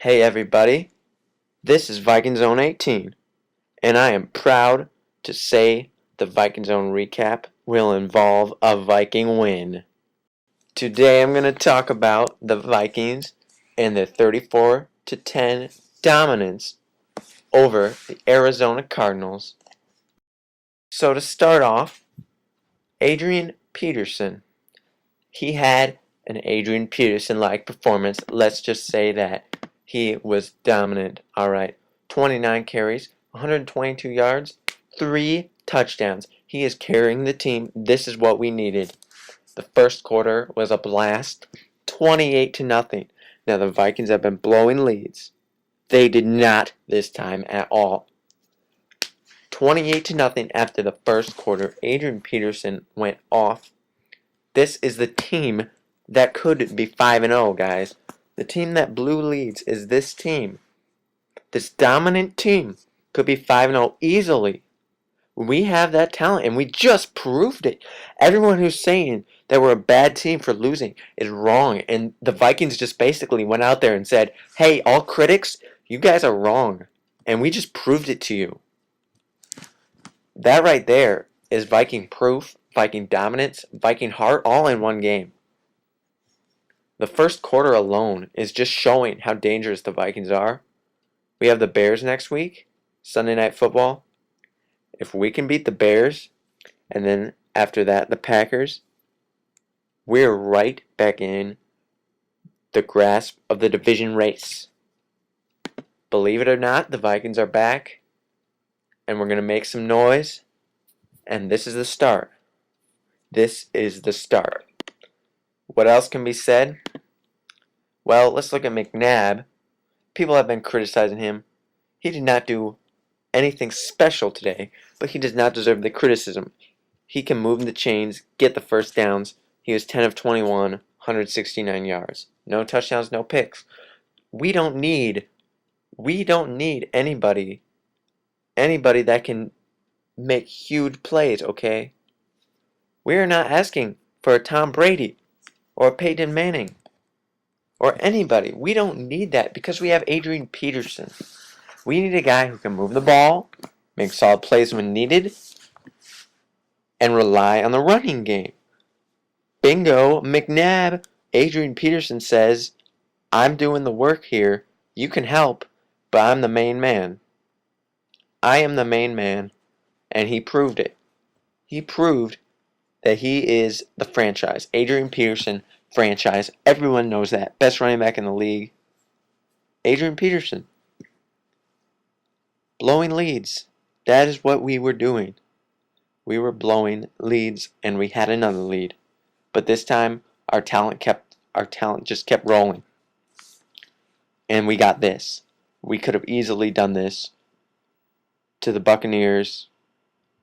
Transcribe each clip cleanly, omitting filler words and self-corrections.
Hey everybody, this is Viking Zone 18, and I am proud to say the Viking Zone recap will involve a Viking win. Today I'm going to talk about the Vikings and their 34-10 dominance over the Arizona Cardinals. So to start off, Adrian Peterson. He had an Adrian Peterson-like performance. Let's just say that he was dominant. Alright, 29 carries, 122 yards, 3 touchdowns. He is carrying the team. This is what we needed. The first quarter was a blast, 28-0. Now the Vikings have been blowing leads. They did not this time at all. 28-0 after the first quarter. Adrian Peterson went off. This is the team that could be 5-0, guys. The team that blew leads is this team. This dominant team could be 5-0 easily. We have that talent, and we just proved it. Everyone who's saying that we're a bad team for losing is wrong, and the Vikings just basically went out there and said, hey, all critics, you guys are wrong, and we just proved it to you. That right there is Viking proof, Viking dominance, Viking heart, all in one game. The first quarter alone is just showing how dangerous the Vikings are. We have the Bears next week, Sunday Night Football. If we can beat the Bears, and then after that the Packers, we're right back in the grasp of the division race. Believe it or not, the Vikings are back, and we're going to make some noise, and this is the start. This is the start. What else can be said? Well, let's look at McNabb. People have been criticizing him. He did not do anything special today, but he does not deserve the criticism. He can move the chains, get the first downs. He was 10 of 21, 169 yards. No touchdowns, no picks. We don't need anybody that can make huge plays, okay? We are not asking for a Tom Brady or a Peyton Manning or anybody. We don't need that because we have Adrian Peterson. We need a guy who can move the ball, make solid plays when needed, and rely on the running game. Bingo, McNabb. Adrian Peterson says, I'm doing the work here. You can help, but I'm the main man. I am the main man, and he proved it. He proved that he is the franchise. Adrian Peterson, franchise. Everyone knows that. Best running back in the league. Adrian Peterson. Blowing leads. That is what we were doing. We were blowing leads, and we had another lead. But this time, our talent just kept rolling. And we got this. We could have easily done this to the Buccaneers,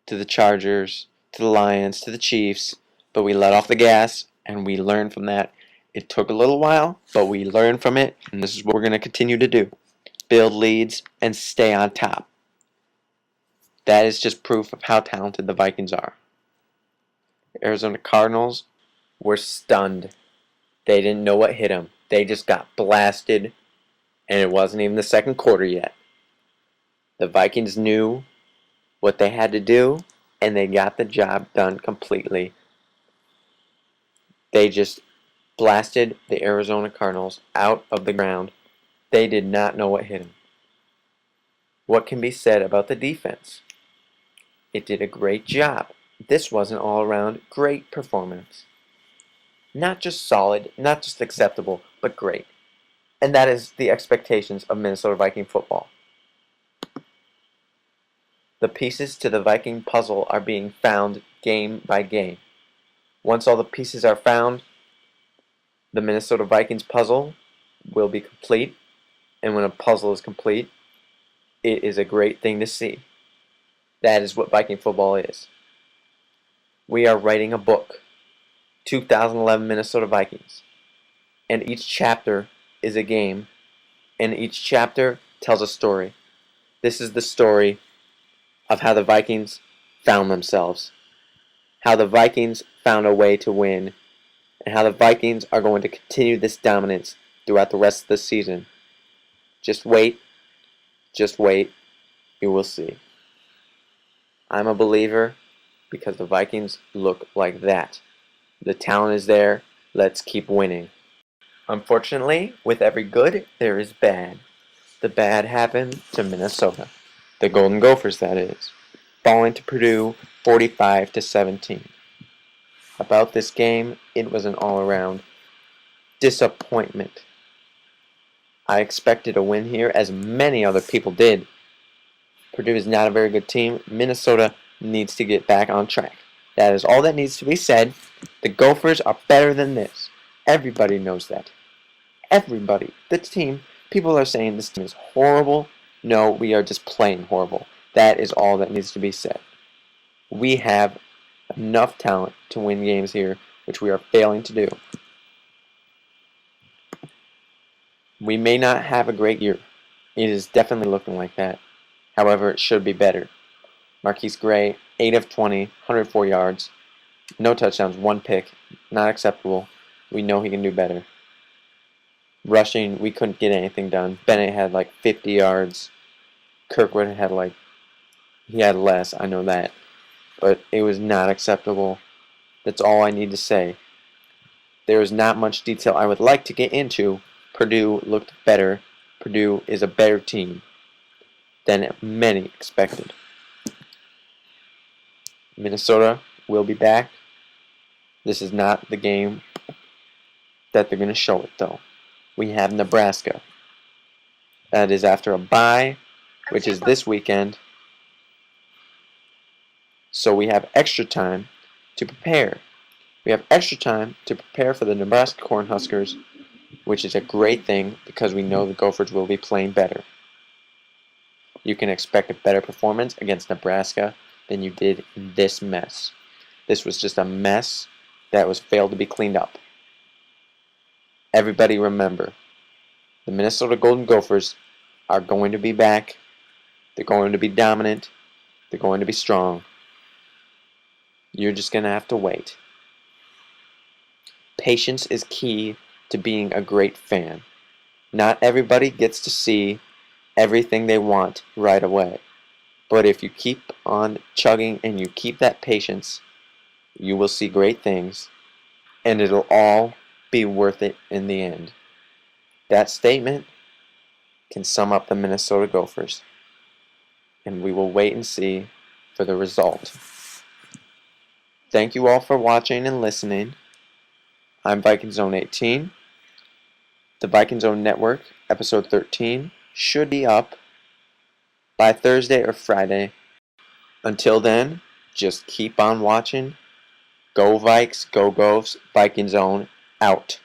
to the Chargers, to the Lions, to the Chiefs, but we let off the gas, and we learned from that. It took a little while, but we learned from it, and this is what we're going to continue to do. Build leads and stay on top. That is just proof of how talented the Vikings are. The Arizona Cardinals were stunned. They didn't know what hit them. They just got blasted, and it wasn't even the second quarter yet. The Vikings knew what they had to do, and they got the job done completely. They just blasted the Arizona Cardinals out of the ground. They did not know what hit them. What can be said about the defense? It did a great job. This was an all-around great performance. Not just solid, not just acceptable, but great. And that is the expectations of Minnesota Viking football. The pieces to the Viking puzzle are being found game by game. Once all the pieces are found, the Minnesota Vikings puzzle will be complete. And when a puzzle is complete, it is a great thing to see. That is what Viking football is. We are writing a book, 2011 Minnesota Vikings. And each chapter is a game, and each chapter tells a story. This is the story of how the Vikings found themselves, how the Vikings found a way to win, and how the Vikings are going to continue this dominance throughout the rest of the season. Just wait. Just wait. You will see. I'm a believer because the Vikings look like that. The talent is there. Let's keep winning. Unfortunately, with every good, there is bad. The bad happened to Minnesota. The Golden Gophers, that is. Falling to Purdue 45-17. About this game, it was an all-around disappointment. I expected a win here, as many other people did. Purdue is not a very good team. Minnesota needs to get back on track. That is all that needs to be said. The Gophers are better than this. Everybody knows that. Everybody. The team. People are saying this team is horrible. No, we are just playing horrible. That is all that needs to be said. We have enough talent to win games here, which we are failing to do. We may not have a great year. It is definitely looking like that. However, it should be better. Marquise Gray, 8 of 20, 104 yards, no touchdowns, 1 pick. Not acceptable. We know he can do better. Rushing, we couldn't get anything done. Bennett had like 50 yards. Kirkwood had he had less, I know that. But it was not acceptable. That's all I need to say. There is not much detail I would like to get into. Purdue looked better. Purdue is a better team than many expected. Minnesota will be back. This is not the game that they're going to show it, though. We have Nebraska. That is after a bye, which is this weekend. So we have extra time to prepare. We have extra time to prepare for the Nebraska Cornhuskers, which is a great thing because we know the Gophers will be playing better. You can expect a better performance against Nebraska than you did in this mess. This was just a mess that was failed to be cleaned up. Everybody remember, the Minnesota Golden Gophers are going to be back. They're going to be dominant. They're going to be strong. You're just going to have to wait. Patience is key to being a great fan. Not everybody gets to see everything they want right away. But if you keep on chugging and you keep that patience, you will see great things, and it'll all be worth it in the end. That statement can sum up the Minnesota Gophers, and we will wait and see for the result. Thank you all for watching and listening. I'm Viking Zone 18. The Viking Zone Network, episode 13, should be up by Thursday or Friday. Until then, just keep on watching. Go Vikes, go Govs, Viking Zone, out.